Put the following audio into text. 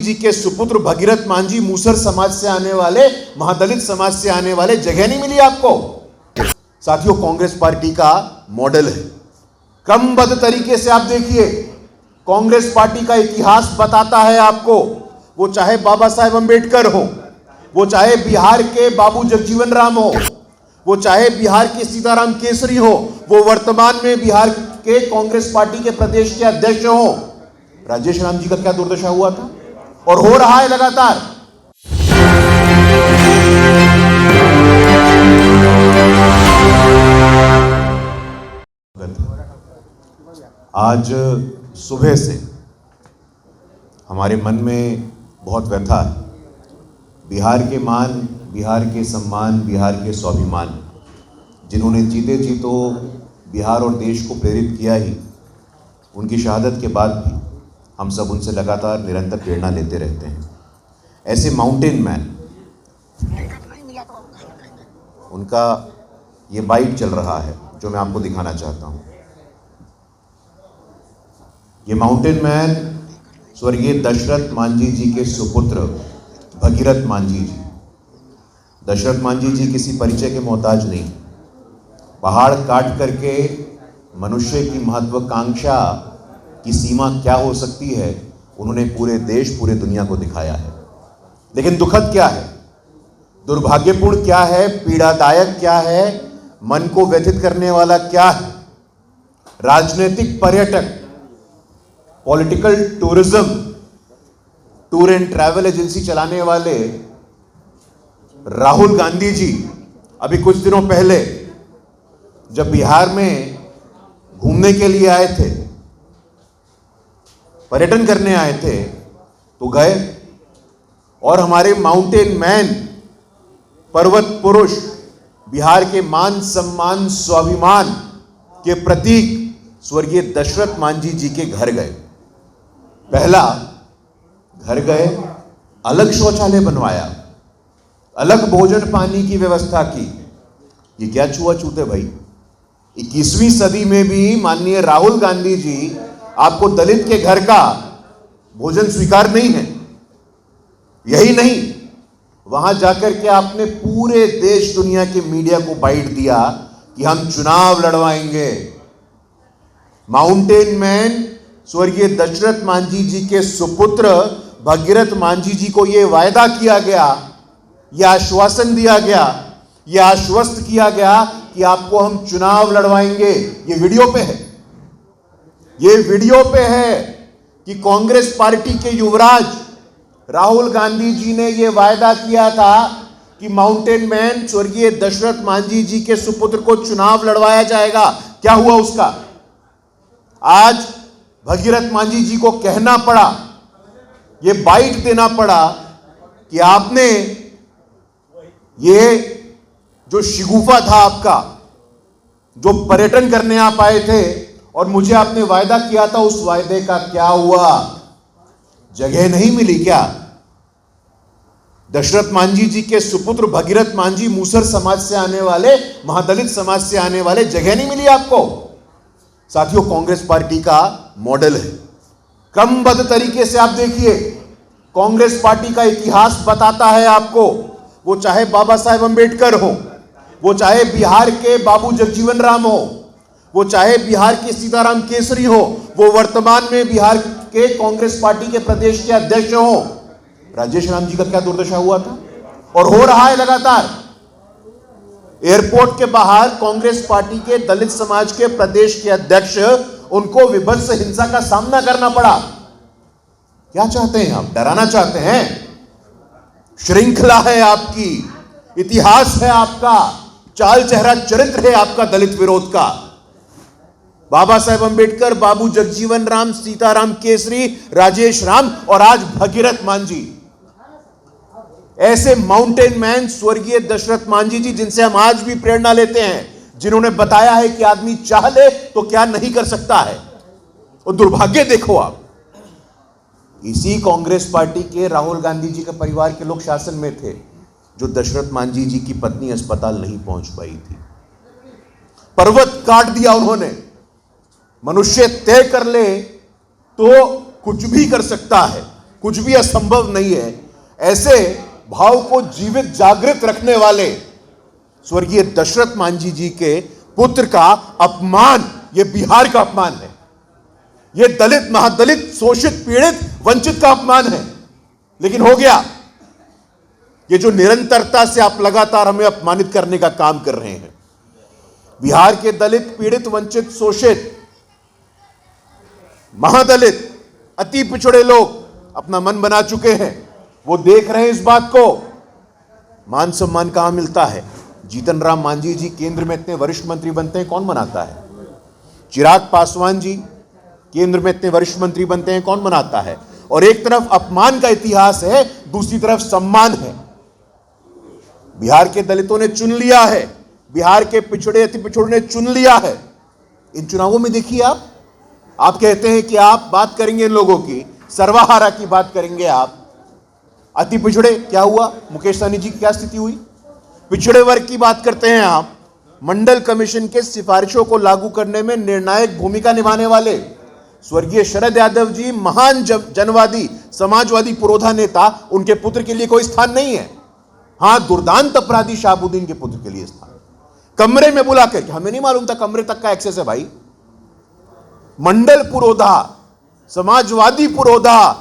जी के सुपुत्र भगीरथ मांझी मूसर समाज से आने वाले, महादलित समाज से आने वाले, जगह नहीं मिली आपको। साथियों, कांग्रेस पार्टी का मॉडल है। क्रमबद्ध तरीके से आप देखिए, कांग्रेस पार्टी का इतिहास बताता है आपको। वो चाहे बाबा साहेब अंबेडकर हो, वो चाहे बिहार के बाबू जगजीवन राम हो, वो चाहे बिहार के सीताराम केसरी हो, वो वर्तमान में बिहार के कांग्रेस पार्टी के प्रदेश के अध्यक्ष हो। राजेश राम जी का क्या दुर्दशा हुआ था और हो रहा है लगातार। आज सुबह से हमारे मन में बहुत व्यथा है। बिहार के मान, बिहार के सम्मान, बिहार के स्वाभिमान, जिन्होंने जीते जी तो बिहार और देश को प्रेरित किया ही, उनकी शहादत के बाद भी हम सब उनसे लगातार निरंतर प्रेरणा लेते रहते हैं। ऐसे माउंटेन मैन, उनका ये बाइट चल रहा है जो मैं आपको दिखाना चाहता हूँ। ये माउंटेन मैन स्वर्गीय दशरथ मांझी जी के सुपुत्र भगीरथ मांझी जी। दशरथ मांझी जी किसी परिचय के मोहताज नहीं। पहाड़ काट करके मनुष्य की महत्वाकांक्षा की सीमा क्या हो सकती है, उन्होंने पूरे देश, पूरे दुनिया को दिखाया है। लेकिन दुखद क्या है, दुर्भाग्यपूर्ण क्या है, पीड़ादायक क्या है, मन को व्यथित करने वाला क्या है? राजनीतिक पर्यटक, political tourism, tour and travel agency चलाने वाले राहुल गांधी जी अभी कुछ दिनों पहले जब बिहार में घूमने के लिए आए थे, पर्यटन करने आए थे, तो गए और हमारे माउंटेन मैन, पर्वत पुरुष, बिहार के मान सम्मान स्वाभिमान के प्रतीक स्वर्गीय दशरथ मांझी जी के घर गए। पहला घर गए, अलग शौचालय बनवाया, अलग भोजन पानी की व्यवस्था की। ये क्या छुआछूत है भाई? 21वीं सदी में भी माननीय राहुल गांधी जी आपको दलित के घर का भोजन स्वीकार नहीं है। यही नहीं, वहां जाकर के आपने पूरे देश दुनिया के मीडिया को बाइट दिया कि हम चुनाव लड़वाएंगे। माउंटेन मैन स्वर्गीय दशरथ मांझी जी के सुपुत्र भगीरथ मांझी जी को यह वायदा किया गया, यह आश्वासन दिया गया, यह आश्वस्त किया गया कि आपको हम चुनाव लड़वाएंगे। ये वीडियो पे है, ये वीडियो पे है कि कांग्रेस पार्टी के युवराज राहुल गांधी जी ने यह वायदा किया था कि माउंटेन मैन स्वर्गीय दशरथ मांझी जी के सुपुत्र को चुनाव लड़वाया जाएगा। क्या हुआ उसका? आज भगीरथ मांझी जी को कहना पड़ा, यह बाइट देना पड़ा कि आपने ये जो शिगुफा था आपका, जो पर्यटन करने आप आए थे और मुझे आपने वायदा किया था, उस वायदे का क्या हुआ? जगह नहीं मिली क्या? दशरथ मांझी जी के सुपुत्र भगीरथ मांझी मूसर समाज से आने वाले, महादलित समाज से आने वाले, जगह नहीं मिली आपको। साथियों, कांग्रेस पार्टी का मॉडल है। क्रमबद्ध तरीके से आप देखिए, कांग्रेस पार्टी का इतिहास बताता है आपको। वो चाहे बाबा साहेब अंबेडकर हो, वो चाहे बिहार के बाबू जगजीवन राम हो, वो चाहे बिहार के सीताराम केसरी हो, वो वर्तमान में बिहार के कांग्रेस पार्टी के प्रदेश के अध्यक्ष हो। राजेश राम जी का क्या दुर्दशा हुआ था और हो रहा है लगातार। एयरपोर्ट के बाहर कांग्रेस पार्टी के दलित समाज के प्रदेश के अध्यक्ष, उनको विभत्स हिंसा का सामना करना पड़ा। क्या चाहते हैं आप? डराना चाहते हैं? श्रृंखला है आपकी, इतिहास है आपका, चाल चेहरा चरित्र है आपका दलित विरोध का। बाबा साहेब अंबेडकर, बाबू जगजीवन राम, सीताराम केसरी, राजेश राम और आज भगीरथ मांझी। ऐसे माउंटेन मैन स्वर्गीय दशरथ मांझी जी, जिनसे हम आज भी प्रेरणा लेते हैं, जिन्होंने बताया है कि आदमी चाह ले तो क्या नहीं कर सकता है। और दुर्भाग्य देखो आप, इसी कांग्रेस पार्टी के राहुल गांधी जी के परिवार के लोग शासन में थे जो दशरथ मांझी जी की पत्नी अस्पताल नहीं पहुंच पाई थी। पर्वत काट दिया उन्होंने। मनुष्य तय कर ले तो कुछ भी कर सकता है, कुछ भी असंभव नहीं है, ऐसे भाव को जीवित जागृत रखने वाले स्वर्गीय दशरथ मांझी जी के पुत्र का अपमान, यह बिहार का अपमान है, यह दलित, महादलित, शोषित, पीड़ित, वंचित का अपमान है। लेकिन हो गया, ये जो निरंतरता से आप लगातार हमें अपमानित करने का काम कर रहे हैं। बिहार के दलित, पीड़ित, वंचित, शोषित, महादलित, अति पिछड़े लोग अपना मन बना चुके हैं। वो देख रहे हैं इस बात को। मान सम्मान कहां मिलता है? जीतन राम मांझी जी केंद्र में इतने वरिष्ठ मंत्री बनते हैं, कौन बनाता है? चिराग पासवान जी केंद्र में इतने वरिष्ठ मंत्री बनते हैं, कौन बनाता है? और एक तरफ अपमान का इतिहास है, दूसरी तरफ सम्मान है। बिहार के दलितों ने चुन लिया है, बिहार के पिछड़े, अति पिछड़े ने चुन लिया है। इन चुनावों में देखिए, आप कहते हैं कि आप बात करेंगे इन लोगों की, सर्वहारा की बात करेंगे आप। अति पिछड़े क्या हुआ? मुकेश सहनी जी की क्या स्थिति हुई? पिछड़े वर्ग की बात करते हैं आप। मंडल कमीशन के सिफारिशों को लागू करने में निर्णायक भूमिका निभाने वाले स्वर्गीय शरद यादव जी, महान जनवादी, समाजवादी पुरोधा नेता, उनके पुत्र के लिए कोई स्थान नहीं है। हां, दुर्दांत अपराधी शहाबुद्दीन के पुत्र के लिए स्थान, कमरे में बुलाकर, हमें नहीं मालूम था कमरे तक का एक्सेस है भाई। मंडल पुरोधा, समाजवादी पुरोधा।